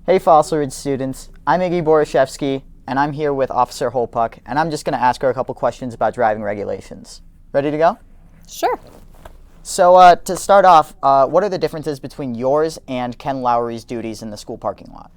Hey Fossil Ridge students, I'm Iggy Borashevsky, and I'm here with Officer Holpuck, and I'm just going to ask her a couple questions about driving regulations. Ready to go? Sure. So to start off, what are the differences between yours and Ken Lowry's duties in the school parking lot?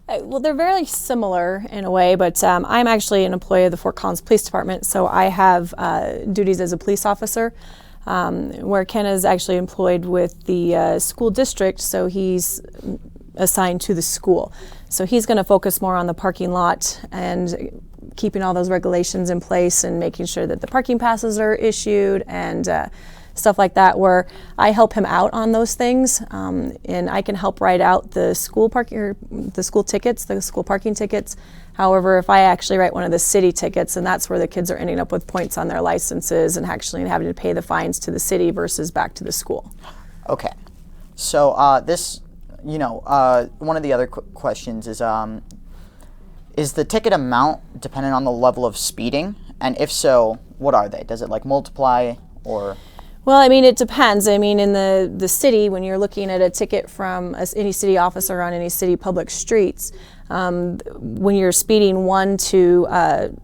Well, they're very similar in a way, but I'm actually an employee of the Fort Collins Police Department, so I have duties as a police officer, where Ken is actually employed with the school district, so he's assigned to the school. So he's going to focus more on the parking lot and keeping all those regulations in place and making sure that the parking passes are issued and stuff like that, where I help him out on those things, and I can help write out the school parking tickets. However, if I actually write one of the city tickets, and that's where the kids are ending up with points on their licenses and actually having to pay the fines to the city versus back to the school. Okay. So one of the other questions is the ticket amount dependent on the level of speeding? And if so, what are they? Does it like multiply or? Well, I mean, it depends. I mean, in the city, when you're looking at a ticket from any city officer on any city public streets, when you're speeding 1 to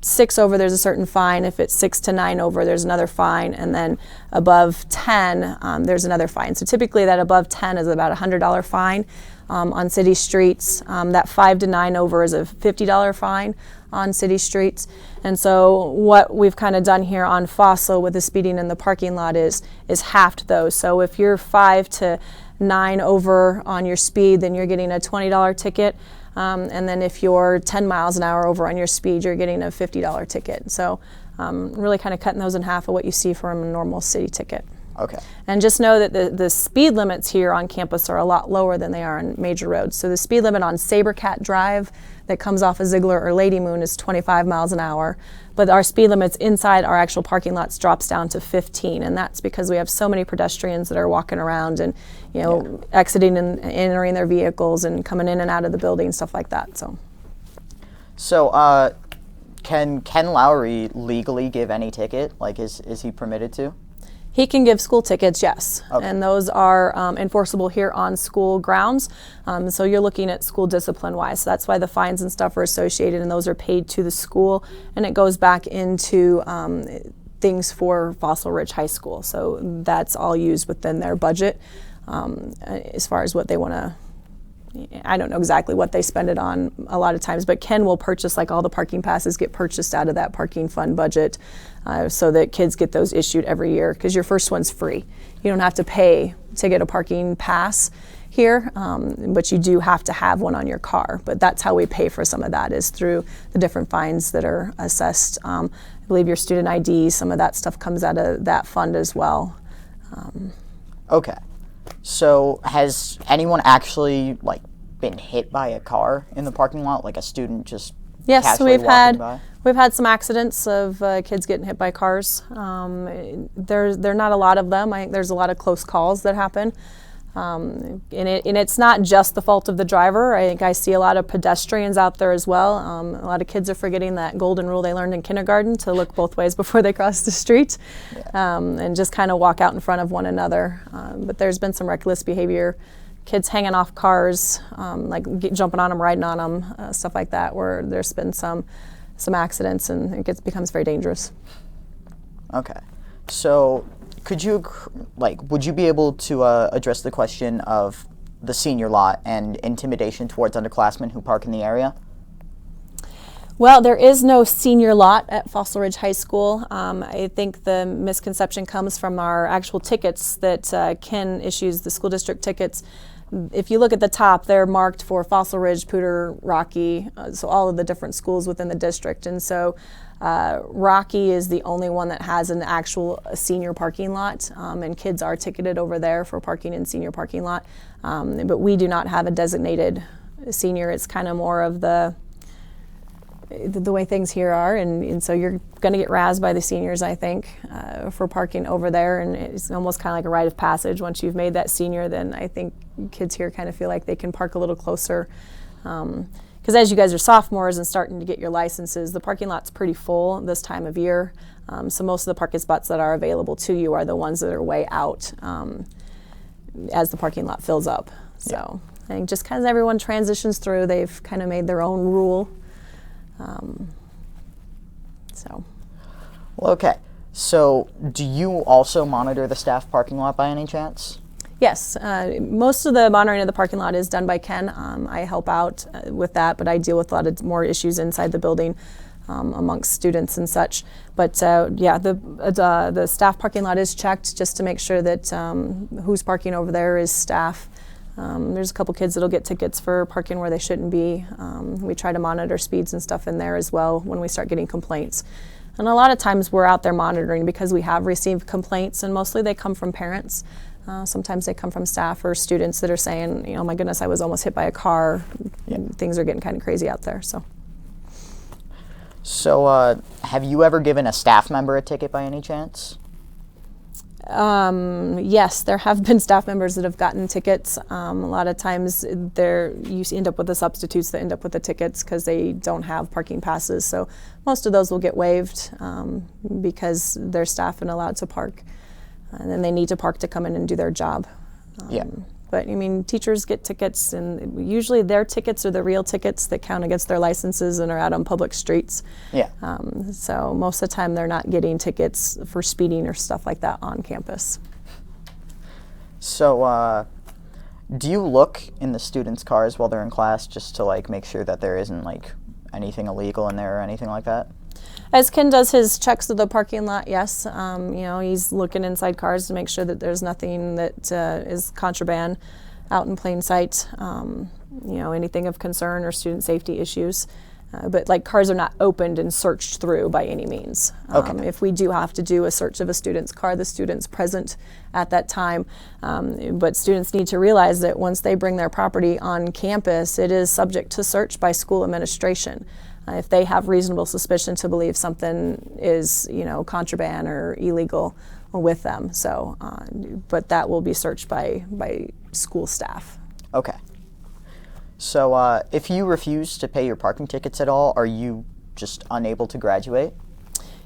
6 over, there's a certain fine. If it's 6 to 9 over, there's another fine. And then above 10, there's another fine. So typically that above 10 is about a $100 fine on city streets. That 5 to 9 over is a $50 fine on city streets. And so what we've kind of done here on Fossil with the speeding in the parking lot is halved those. So if you're 5 to 9 over on your speed, then you're getting a $20 ticket. And then if you're 10 miles an hour over on your speed, you're getting a $50 ticket. So really kind of cutting those in half of what you see from a normal city ticket. Okay. And just know that the speed limits here on campus are a lot lower than they are on major roads. So the speed limit on Sabercat Drive that comes off of Ziegler or Lady Moon is 25 miles an hour. But our speed limits inside our actual parking lots drops down to 15. And that's because we have so many pedestrians that are walking around and, exiting and entering their vehicles and coming in and out of the building, stuff like that. So can Ken Lowry legally give any ticket? Like, is he permitted to? He can give school tickets, yes, okay. And those are enforceable here on school grounds. So you're looking at school discipline-wise. So that's why the fines and stuff are associated, and those are paid to the school, and it goes back into things for Fossil Ridge High School. So that's all used within their budget as far as what they want to. I don't know exactly what they spend it on a lot of times, but Ken will purchase, like all the parking passes get purchased out of that parking fund budget so that kids get those issued every year, because your first one's free. You don't have to pay to get a parking pass here, but you do have to have one on your car. But that's how we pay for some of that, is through the different fines that are assessed. I believe your student ID, some of that stuff comes out of that fund as well. Okay. So has anyone actually been hit by a car in the parking lot, like a student just casually walking by? We've had some accidents of kids getting hit by cars. There are not a lot of them. I think there's a lot of close calls that happen. And it's not just the fault of the driver. I think I see a lot of pedestrians out there as well. A lot of kids are forgetting that golden rule they learned in kindergarten, to look both ways before they cross the street, and just kind of walk out in front of one another. But there's been some reckless behavior, kids hanging off cars, jumping on them, riding on them, stuff like that, where there's been some accidents, and it becomes very dangerous. Okay. So would you be able to address the question of the senior lot and intimidation towards underclassmen who park in the area? Well, there is no senior lot at Fossil Ridge High School. I think the misconception comes from our actual tickets that Ken issues, the school district tickets. If you look at the top, they're marked for Fossil Ridge, Poudre, Rocky, so all of the different schools within the district. And so Rocky is the only one that has an actual senior parking lot, and kids are ticketed over there for parking in senior parking lot. But we do not have a designated senior. It's kind of more of the way things here are, and so you're going to get razzed by the seniors, I think, for parking over there, and it's almost kind of like a rite of passage. Once you've made that senior, then I think kids here kind of feel like they can park a little closer, because as you guys are sophomores and starting to get your licenses, the parking lot's pretty full this time of year, so most of the parking spots that are available to you are the ones that are way out as the parking lot fills up. So I think just as everyone transitions through, they've kind of made their own rule. So. Well, okay. So do you also monitor the staff parking lot by any chance? Yes, most of the monitoring of the parking lot is done by Ken. I help out with that, but I deal with a lot of more issues inside the building amongst students and such. But yeah, the staff parking lot is checked just to make sure that who's parking over there is staff. There's a couple kids that'll get tickets for parking where they shouldn't be. We try to monitor speeds and stuff in there as well when we start getting complaints. And a lot of times we're out there monitoring because we have received complaints, and mostly they come from parents. Sometimes they come from staff or students that are saying, you know, my goodness, I was almost hit by a car. Yeah. Things are getting kind of crazy out there. So have you ever given a staff member a ticket by any chance? Yes, there have been staff members that have gotten tickets. A lot of times you end up with the substitutes that end up with the tickets because they don't have parking passes. So most of those will get waived because they're staff and allowed to park. And then they need to park to come in and do their job. Yeah. But I mean, teachers get tickets, and usually their tickets are the real tickets that count against their licenses and are out on public streets. Yeah. So most of the time they're not getting tickets for speeding or stuff like that on campus. So do you look in the students' cars while they're in class just to like make sure that there isn't like anything illegal in there or anything like that? As Ken does his checks of the parking lot, yes, you know, he's looking inside cars to make sure that there's nothing that is contraband out in plain sight, you know, anything of concern or student safety issues. But like cars are not opened and searched through by any means. Okay. If we do have to do a search of a student's car, the student's present at that time. But students need to realize that once they bring their property on campus, it is subject to search by school administration. If they have reasonable suspicion to believe something is, you know, contraband or illegal with them. So, but that will be searched by school staff. Okay. So if you refuse to pay your parking tickets at all, are you just unable to graduate?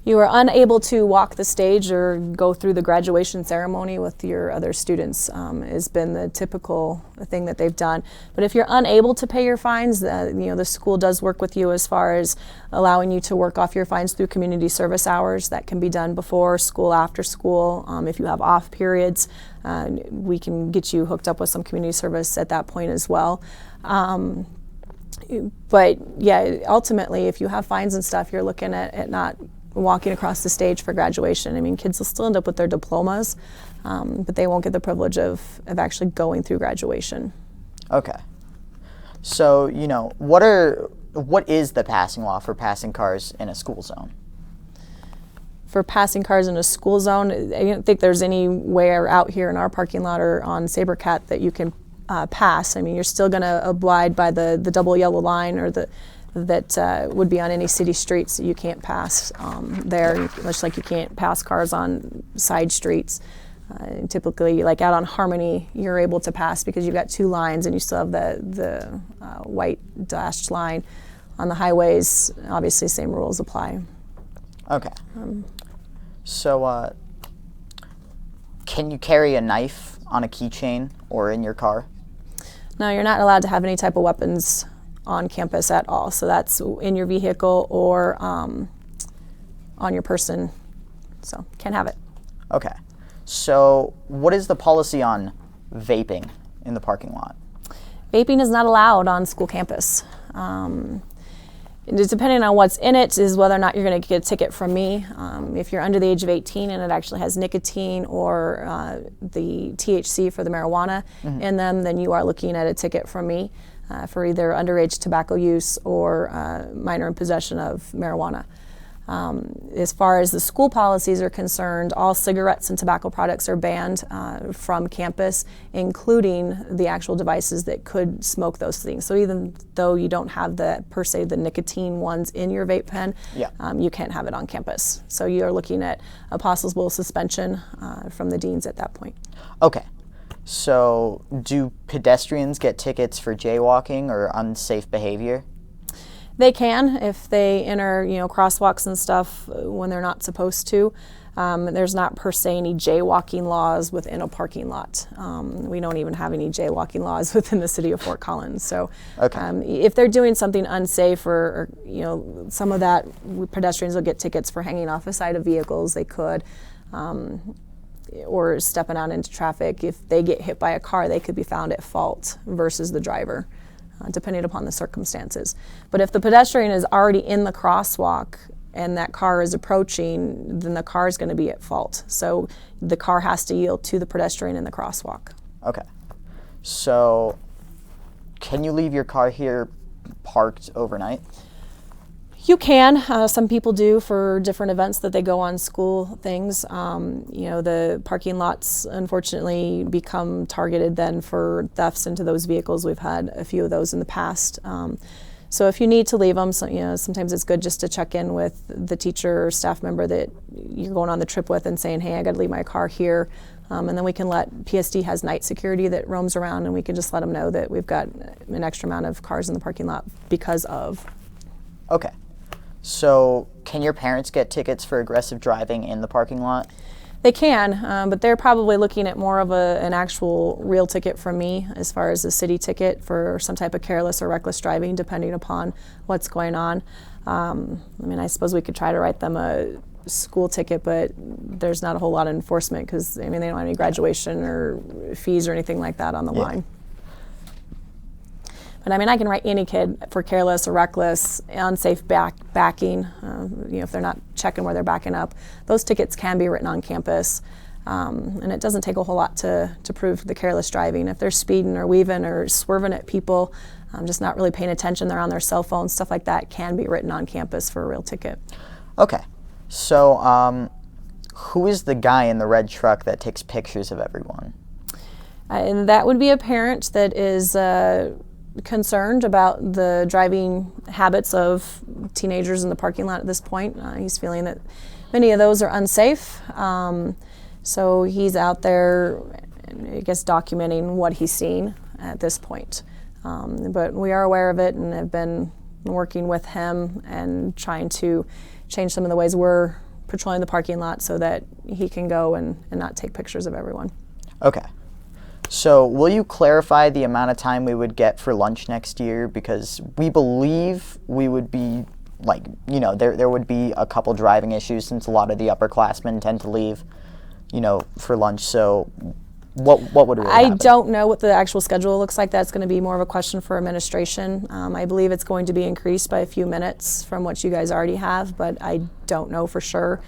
You are unable to walk the stage or go through the graduation ceremony with your other students. Has been the typical thing that they've done. But if you're unable to pay your fines, you know, the school does work with you as far as allowing you to work off your fines through community service hours. That can be done before school, after school. If you have off periods, we can get you hooked up with some community service at that point as well. But yeah, ultimately, if you have fines and stuff, you're looking at not walking across the stage for graduation. I mean, kids will still end up with their diplomas, but they won't get the privilege of actually going through graduation. Okay. So, you know, what is the passing law for passing cars in a school zone? For passing cars in a school zone, I don't think there's anywhere out here in our parking lot or on Sabercat that you can pass. I mean, you're still going to abide by the double yellow line or that would be on any city streets that you can't pass there, much like you can't pass cars on side streets. Typically, like out on Harmony, you're able to pass because you've got two lines and you still have the white dashed line. On the highways, obviously, same rules apply. Okay. So, can you carry a knife on a keychain or in your car? No, you're not allowed to have any type of weapons on campus at all. So that's in your vehicle or on your person. So can't have it. Okay. So what is the policy on vaping in the parking lot? Vaping is not allowed on school campus. Depending on what's in it is whether or not you're going to get a ticket from me. If you're under the age of 18 and it actually has nicotine or the THC for the marijuana in them, then you are looking at a ticket from me for either underage tobacco use or minor in possession of marijuana. As far as the school policies are concerned, all cigarettes and tobacco products are banned from campus, including the actual devices that could smoke those things. So even though you don't have the nicotine ones in your vape pen, you can't have it on campus. So you're looking at a possible suspension from the deans at that point. Okay. So do pedestrians get tickets for jaywalking or unsafe behavior? They can if they enter, crosswalks and stuff when they're not supposed to. There's not per se any jaywalking laws within a parking lot. We don't even have any jaywalking laws within the city of Fort Collins. So if they're doing something unsafe or some of that, pedestrians will get tickets for hanging off the side of vehicles. They could. Or stepping out into traffic. If they get hit by a car, they could be found at fault versus the driver, depending upon the circumstances. But if the pedestrian is already in the crosswalk and that car is approaching, then the car is going to be at fault. So the car has to yield to the pedestrian in the crosswalk. Okay. So can you leave your car here parked overnight? You can. Some people do for different events that they go on, school things. The parking lots unfortunately become targeted then for thefts into those vehicles. We've had a few of those in the past. So if you need to leave them, sometimes it's good just to check in with the teacher or staff member that you're going on the trip with and saying, hey, I got to leave my car here. And then we can PSD has night security that roams around, and we can just let them know that we've got an extra amount of cars in the parking lot because of. Okay. So can your parents get tickets for aggressive driving in the parking lot? They can, but they're probably looking at more of an actual real ticket from me as far as a city ticket for some type of careless or reckless driving, depending upon what's going on. I suppose we could try to write them a school ticket, but there's not a whole lot of enforcement because, they don't have any graduation or fees or anything like that on the line. But I can write any kid for careless or reckless, unsafe backing, if they're not checking where they're backing up. Those tickets can be written on campus, and it doesn't take a whole lot to prove the careless driving. If they're speeding or weaving or swerving at people, just not really paying attention, they're on their cell phones, stuff like that can be written on campus for a real ticket. Okay. So who is the guy in the red truck that takes pictures of everyone? And that would be a parent that is concerned about the driving habits of teenagers in the parking lot at this point. He's feeling that many of those are unsafe. So he's out there, I guess, documenting what he's seen at this point. But we are aware of it and have been working with him and trying to change some of the ways we're patrolling the parking lot so that he can go and not take pictures of everyone. Okay. So will you clarify the amount of time we would get for lunch next year? Because we believe we would be, there would be a couple driving issues since a lot of the upperclassmen tend to leave, for lunch. So what would really happen? I don't know what the actual schedule looks like. That's going to be more of a question for administration. I believe it's going to be increased by a few minutes from what you guys already have, but I don't know for sure.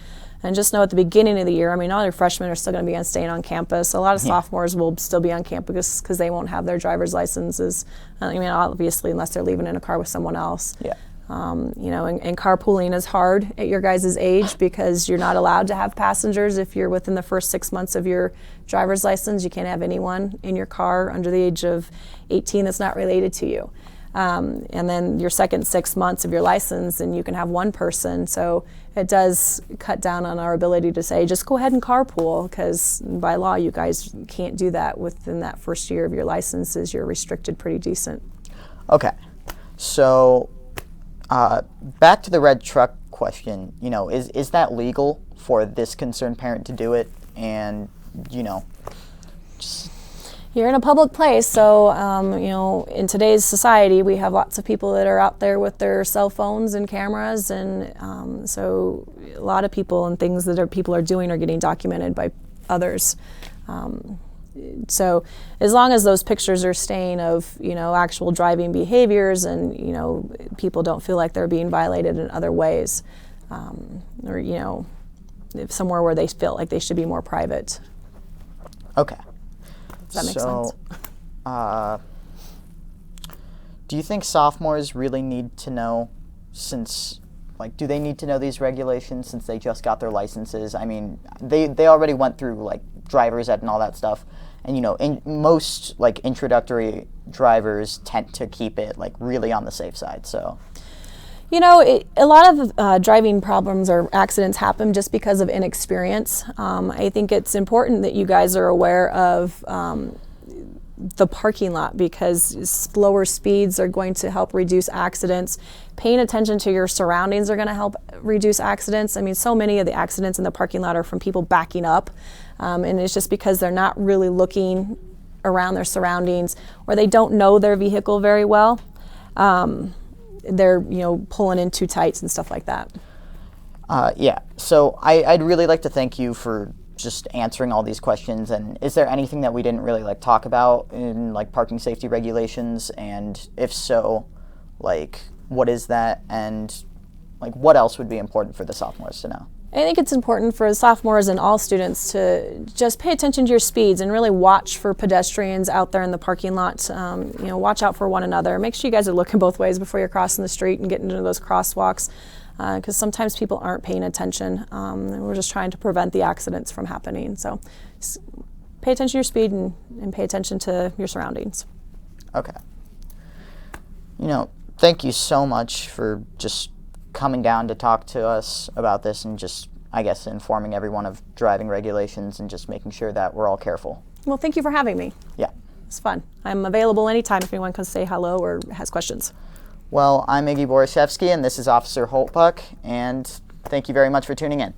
And just know at the beginning of the year, all your freshmen are still going to be staying on campus. A lot of sophomores will still be on campus because they won't have their driver's licenses. Obviously, unless they're leaving in a car with someone else. Yeah. And carpooling is hard at your guys' age because you're not allowed to have passengers if you're within the first 6 months of your driver's license. You can't have anyone in your car under the age of 18 that's not related to you. And then your second 6 months of your license, and you can have one person. So it does cut down on our ability to say, just go ahead and carpool, because by law, you guys can't do that within that first year of your licenses. You're restricted pretty decent. Okay. So back to the red truck question, is that legal for this concerned parent to do it? And, You're in a public place, so, in today's society, we have lots of people that are out there with their cell phones and cameras, and so a lot of people and things that people are doing are getting documented by others. So as long as those pictures are staying of, actual driving behaviors and, people don't feel like they're being violated in other ways, or, if somewhere where they feel like they should be more private. Okay. Does that make sense? Do you think sophomores really need to know do they need to know these regulations since they just got their licenses? They already went through driver's ed and all that stuff. And, most introductory drivers tend to keep it really on the safe side, so. A lot of driving problems or accidents happen just because of inexperience. I think it's important that you guys are aware of the parking lot, because slower speeds are going to help reduce accidents. Paying attention to your surroundings are going to help reduce accidents. I mean, so many of the accidents in the parking lot are from people backing up, and it's just because they're not really looking around their surroundings, or they don't know their vehicle very well. They're pulling in too tight and stuff like that. Yeah, so I'd really like to thank you for just answering all these questions. And is there anything that we didn't really talk about in parking safety regulations? And if so, what is that? And what else would be important for the sophomores to know? I think it's important for sophomores and all students to just pay attention to your speeds and really watch for pedestrians out there in the parking lot. Watch out for one another. Make sure you guys are looking both ways before you're crossing the street and getting into those crosswalks, because sometimes people aren't paying attention. And we're just trying to prevent the accidents from happening. So pay attention to your speed and pay attention to your surroundings. Okay. Thank you so much for just coming down to talk to us about this and just, I guess, informing everyone of driving regulations and just making sure that we're all careful. Well, thank you for having me. Yeah. It's fun. I'm available anytime if anyone can say hello or has questions. Well, I'm Iggy Borishevsky, and this is Officer Holtbuck, and thank you very much for tuning in.